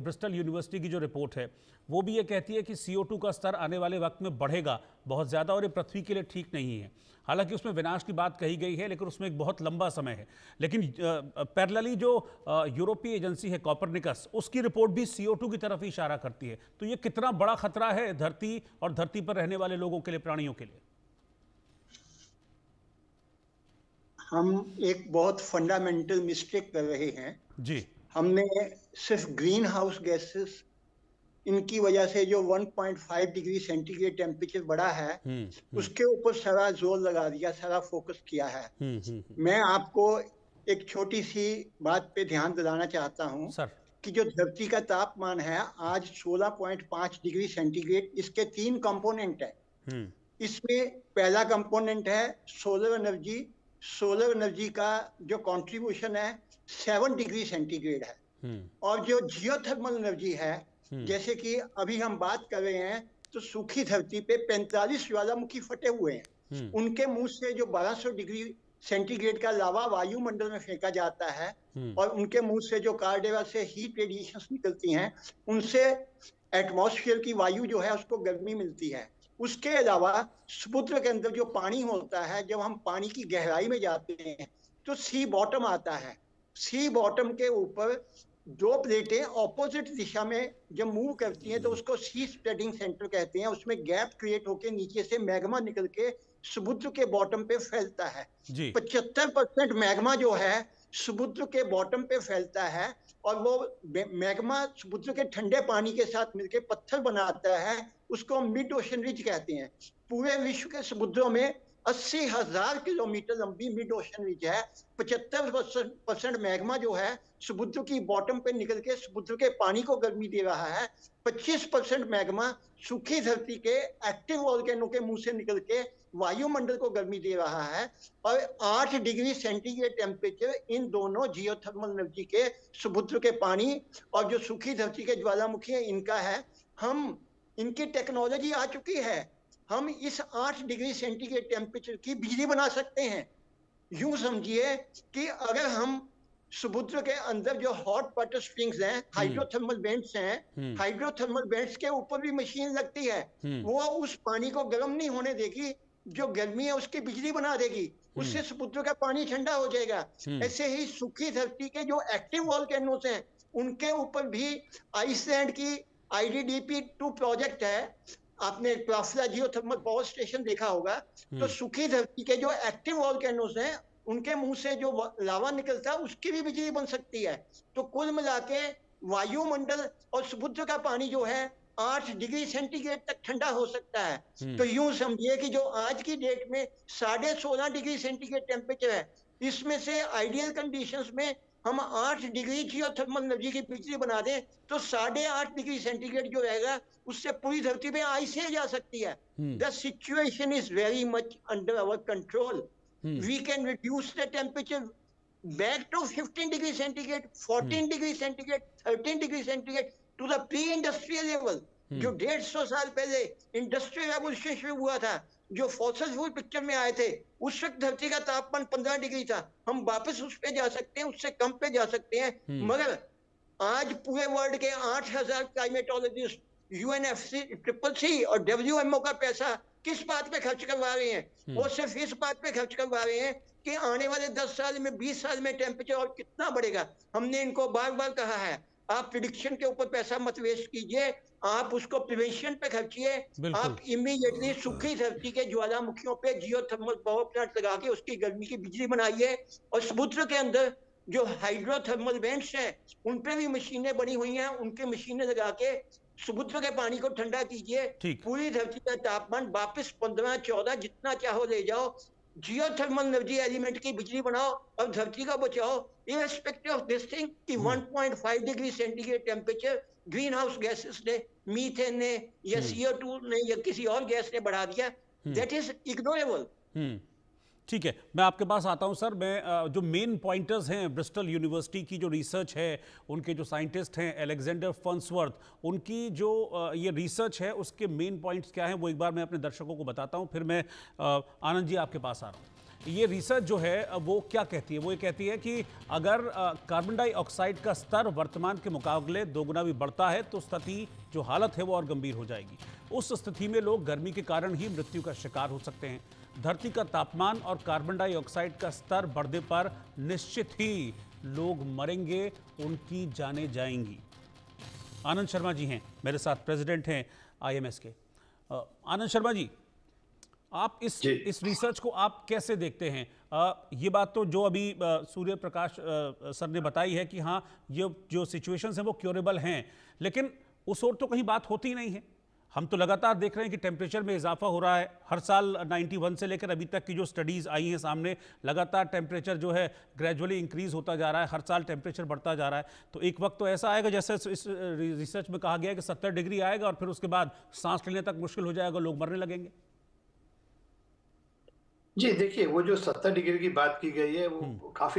Bristol university की जो report है वो भी ये कहती है कि CO2 का स्तर आने वाले वक्त में बढ़ेगा बहुत ज़्यादा और ये पृथ्वी के लिए ठीक नहीं है। हालांकि उसमें विनाश की बात कही गई है लेकिन उसमें एक बहुत लंबा समय है। लेकिन पैरेलली जो यूरोपीय एजेंसी है कॉपरनिकस, उसकी रिपोर्ट भी CO2 की तरफ ही इशारा करती है। तो ये कितना बड़ा खतरा है धरती और धरती पर रहने वाले लोगों के लिए, प्राणियों के लिए? हम एक बहुत फंडामेंटल मिस्टेक कर रहे हैं जी। हमने सिर्फ ग्रीन हाउस गैसेस इनकी वजह से जो 1.5 डिग्री सेंटीग्रेड टेम्परेचर बढ़ा है उसके ऊपर सारा जोर लगा दिया, सारा फोकस किया है। मैं आपको एक छोटी सी बात पे ध्यान दिलाना चाहता हूँ कि जो धरती का तापमान है आज 16.5 डिग्री सेंटीग्रेड, इसके 3 कंपोनेंट है। इसमें पहला कंपोनेंट है सोलर एनर्जी। सोलर एनर्जी का जो कंट्रीब्यूशन है 7 डिग्री सेंटीग्रेड है। और जो जियोथर्मल एनर्जी है, जैसे कि अभी हम बात कर रहे हैं तो सूखी धरती पे 45 ज्वालामुखी फटे हुए हैं। उनके मुंह से जो 1200 डिग्री सेंटीग्रेड का लावा वायुमंडल में फेंका जाता है और उनके मुंह से जो कार्डेवा से हीट रेडिएशंस निकलती हैं, उनसे एटमॉस्फेयर की वायु जो है उसको गर्मी मिलती है। उसके अलावा समुद्र के अंदर जो पानी होता है, जब हम पानी की गहराई में जाते हैं तो सी बॉटम आता है। सी बॉटम के ऊपर 2 प्लेटें ऑपोजिट दिशा में जब मूव करती हैं तो उसको सी स्प्रेडिंग सेंटर कहते हैं। उसमें गैप क्रिएट होकर नीचे से मैग्मा निकल के समुद्र के बॉटम पे फैलता है। 75% मैग्मा जो है समुद्र के बॉटम पे फैलता है और वो मैग्मा समुद्र के ठंडे पानी के साथ मिलकर पत्थर बनाता है। उसको मिड ओशन रिज कहते हैं। पूरे विश्व के समुद्रों में 80,000 किलोमीटर लंबी मिड ओशन रिज है। 75% मैग्मा जो है समुद्र की बॉटम पे निकल के समुद्र के पानी को गर्मी दे रहा है। 25% मैग्मा सूखी धरती के एक्टिव वोल्केनो के मुंह से निकल के वायुमंडल को गर्मी दे रहा है। और 8 डिग्री सेंटीग्रेड टेम्परेचर इन दोनों जियोथर्मल एनर्जी के, समुद्र के पानी और जो सूखी धरती के ज्वालामुखी है, इनका है। हम इनकी टेक्नोलॉजी आ चुकी है, हम इस 8 डिग्री सेंटीग्रेड टेम्परेचर की बिजली बना सकते हैं। यूं समझिए कि अगर हम समुद्र के अंदर जो हॉट वाटर स्प्रिंग्स हैं, हाइड्रोथर्मल वेंट्स हैं, हाइड्रोथर्मल वेंट्स के ऊपर भी मशीन लगती है। वो उस पानी को गर्म नहीं होने देगी, जो गर्मी है उसकी बिजली बना देगी, उससे समुद्र का पानी ठंडा हो जाएगा। ऐसे ही सूखी धरती के जो एक्टिव वोल्केनोस हैं उनके ऊपर भी आइसलैंड की IDDP-2 प्रोजेक्ट है। आपने क्राफ्ला जियोथर्मल पावर स्टेशन देखा होगा। तो सूखी धरती के जो एक्टिव वोल्केनोस हैं उनके मुंह से जो लावा निकलता है उसकी भी बिजली बन सकती है। तो कुल मिला के वायुमंडल और समुद्र का पानी जो है 8 डिग्री सेंटीग्रेड तक ठंडा हो सकता है। तो यूं समझिए कि जो आज की डेट में 16.5 डिग्री सेंटीग्रेड टेम्परेचर है, इसमें से आइडियल कंडीशंस में हम 8 डिग्री जियोथर्मल एनर्जी की बिजली बना दें तो 8.5 डिग्री सेंटीग्रेड जो रहेगा उससे पूरी धरती पे आइसें जा सकती है। The situation is very much under our control. We can reduce the temperature back to 15 degree centigrade, 14 degree centigrade, 13 degree centigrade to the pre-industrial level. जो 150 साल पहले इंडस्ट्रियल रेवोल्यूशन शुरू हुआ था, जो फॉसिल फ्यूल पिक्चर में आए थे, उस वक्त धरती का तापमान 15 डिग्री था। हम वापस उस पे जा सकते हैं, उससे कम पे जा सकते हैं। मगर आज पूरे वर्ल्ड के 8,000 क्लाइमेटोलॉजिस्ट, UNFC, CCC और WMO का पैसा किस बात पे खर्च करवा रहे हैं? वो सिर्फ इस बात पे खर्च करवा रहे हैं कि आने वाले 10 साल में, 20 साल में टेम्परेचर और कितना बढ़ेगा। हमने इनको बार बार कहा है, आप प्रिडिक्शन के ऊपर पैसा मत वेस्ट कीजिए, आप उसको प्रिवेंशन पे खर्चिए। आप इमीडिएटली सूखी धरती के ज्वालामुखियों पे जियोथर्मल पावर प्लांट लगा के उसकी गर्मी की बिजली बनाइए। और समुद्र के अंदर जो हाइड्रोथर्मल वेंट्स हैं उन पे भी मशीनें बनी हुई हैं, उनके मशीनें लगा के समुद्र के पानी को ठंडा कीजिए। पूरी धरती का तापमान वापस 15-14 जितना चाहो ले जाओ, जियोथर्मल एनर्जी एलिमेंट की बिजली बनाओ और धरती का बचाओ। इररिस्पेक्टिव ऑफ दिस थिंग कि 1.5 degree centigrade temperature green house gases ने, मीथेन ने या CO2 ने या किसी और गैस ने बढ़ा दिया, दैट इज इग्नोरेबल। ठीक है, मैं आपके पास आता हूं सर। मैं जो मेन पॉइंटर्स हैं ब्रिस्टल यूनिवर्सिटी की जो रिसर्च है, उनके जो साइंटिस्ट हैं अलेक्जेंडर फर्न्सवर्थ, उनकी जो ये रिसर्च है उसके मेन पॉइंट्स क्या हैं वो एक बार मैं अपने दर्शकों को बताता हूं, फिर मैं आनंद जी आपके पास आ रहा हूं। ये रिसर्च जो है वो क्या कहती है? वो ये कहती है कि अगर कार्बन डाइऑक्साइड का स्तर वर्तमान के मुकाबले दोगुना भी बढ़ता है तो स्थिति जो हालत है वो और गंभीर हो जाएगी। उस स्थिति में लोग गर्मी के कारण ही मृत्यु का शिकार हो सकते हैं। धरती का तापमान और कार्बन डाइऑक्साइड का स्तर बढ़ने पर निश्चित ही लोग मरेंगे, उनकी जानें जाएंगी। आनंद शर्मा जी हैं मेरे साथ, प्रेसिडेंट हैं IMS के। आनंद शर्मा जी, आप इस रिसर्च को आप कैसे देखते हैं? ये बात तो जो अभी सूर्य प्रकाश सर ने बताई है कि हाँ, ये जो सिचुएशंस हैं वो क्योरेबल हैं, लेकिन उस ओर तो कहीं बात होती ही नहीं है। हम तो लगातार देख रहे हैं कि टेम्परेचर में इजाफा हो रहा है। हर साल 91 से लेकर अभी तक की जो स्टडीज़ आई हैं सामने, लगातार टेम्परेचर जो है ग्रेजुअली इंक्रीज होता जा रहा है, हर साल टेम्परेचर बढ़ता जा रहा है। तो एक वक्त तो ऐसा आएगा जैसे इस रिसर्च में कहा गया है कि 70 डिग्री आएगा और फिर उसके बाद सांस लेने तक मुश्किल हो जाएगा, लोग मरने लगेंगे। जी देखिए, वो जो 70 डिग्री की बात की गई है वो काफी